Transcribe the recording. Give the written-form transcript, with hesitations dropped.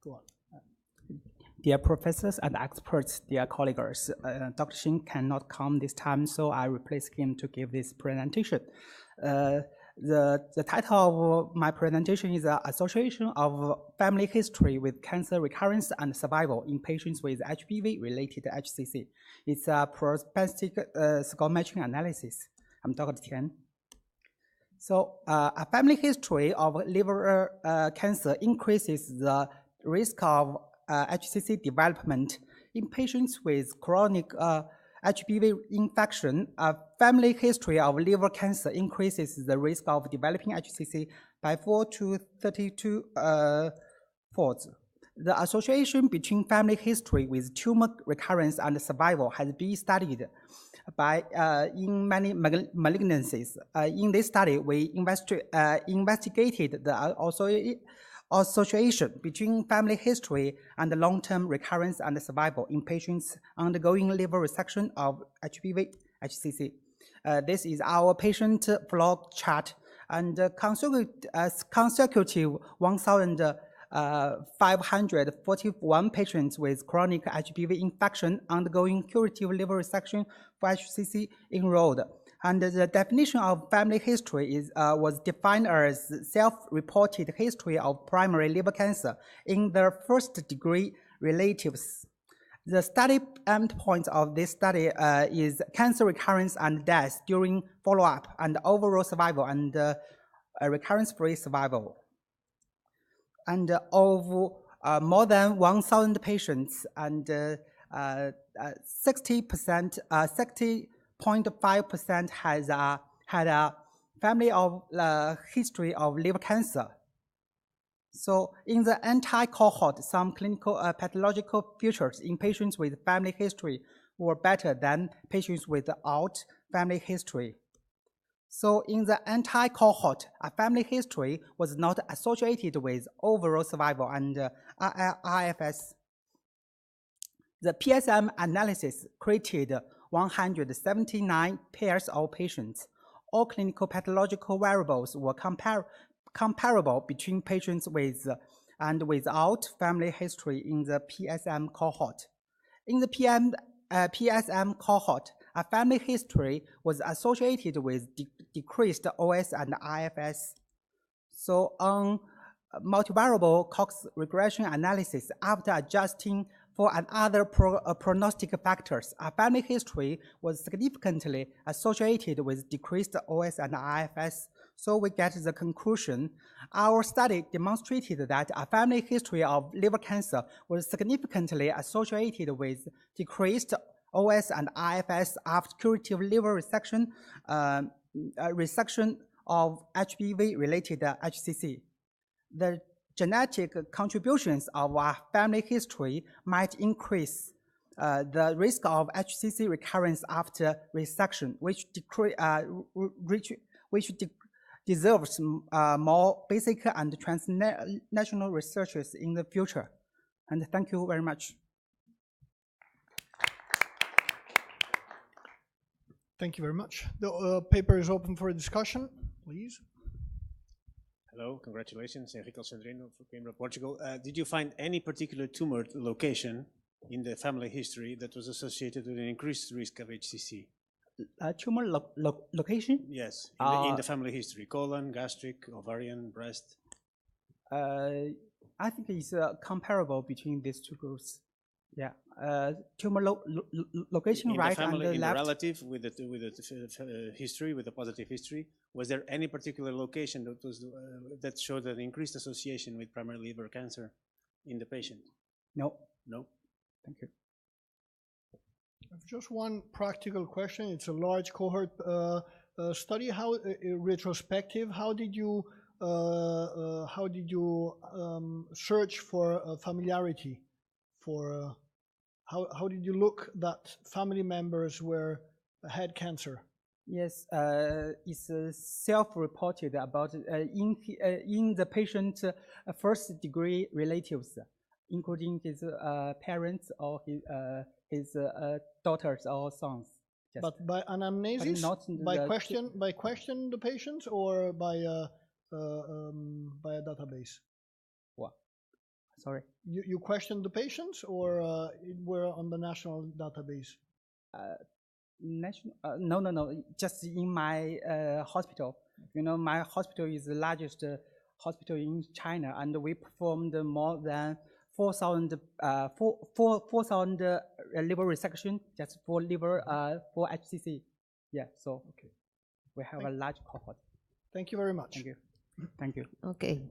Go on. Dear professors and experts, dear colleagues, Dr. Xing cannot come this time, so I replace him to give this presentation. The title of my presentation is Association of Family History with Cancer Recurrence and Survival in Patients with HPV-related HCC. It's a propensity score matching analysis. I'm Dr. Tian. So a family history of liver cancer increases the risk of HCC development in patients with chronic HPV infection. A family history of liver cancer increases the risk of developing HCC by 4 to 32 folds. The association between family history with tumor recurrence and survival has been studied by in many malignancies. In this study, we investigated the association between family history and long-term recurrence and survival in patients undergoing liver resection of HPV-HCC. This is our patient flow chart, and consecutive 1,541 patients with chronic HPV infection undergoing curative liver resection for HCC enrolled. And the definition of family history was defined as self-reported history of primary liver cancer in their first-degree relatives. The study endpoint of this study is cancer recurrence and death during follow-up, and overall survival and recurrence-free survival. And of more than 1,000 patients, and 60.5% has had a family of history of liver cancer. So in the entire cohort, some clinical pathological features in patients with family history were better than patients without family history. So in the entire cohort, a family history was not associated with overall survival and RFS. The PSM analysis created 179 pairs of patients. All clinical pathological variables were comparable between patients with and without family history in the PSM cohort. In the PSM cohort, a family history was associated with decreased OS and IFS. So on multivariable Cox regression analysis, after adjusting for other prognostic factors, a family history was significantly associated with decreased OS and IFS. So we get the conclusion. Our study demonstrated that a family history of liver cancer was significantly associated with decreased OS and IFS after curative liver resection, resection of HPV-related HCC. The genetic contributions of a family history might increase the risk of HCC recurrence after resection, which deserves more basic and transnational researches in the future. And thank you very much. Thank you very much. The paper is open for discussion, please. Hello, congratulations, Enrique Alcendrino from Coimbra, Portugal. Did you find any particular tumor location in the family history that was associated with an increased risk of HCC? Tumor location? Yes, in the family history, colon, gastric, ovarian, breast. I think it's comparable between these two groups. Yeah, tumor location in right the family, and in left. the relative with the history, with the positive history, was there any particular location that was that showed an increased association with primary liver cancer in the patient? No. No. Thank you. Just one practical question. It's a large cohort study. How retrospective? How did you search for familiarity? For how did you look that family members had cancer? Yes, it's self-reported about in the patient first-degree relatives, including his parents or his daughters or sons. Just but by anamnesis, by question the patients, or by a database? What? Sorry. You questioned the patients, or it were on the national database? No. Just in my hospital. You know, my hospital is the largest hospital in China, and we performed more than 4,000 liver resection just for liver for HCC. Yeah, so Okay. we have a large cohort. Thank you very much. Thank you. Thank you. Okay.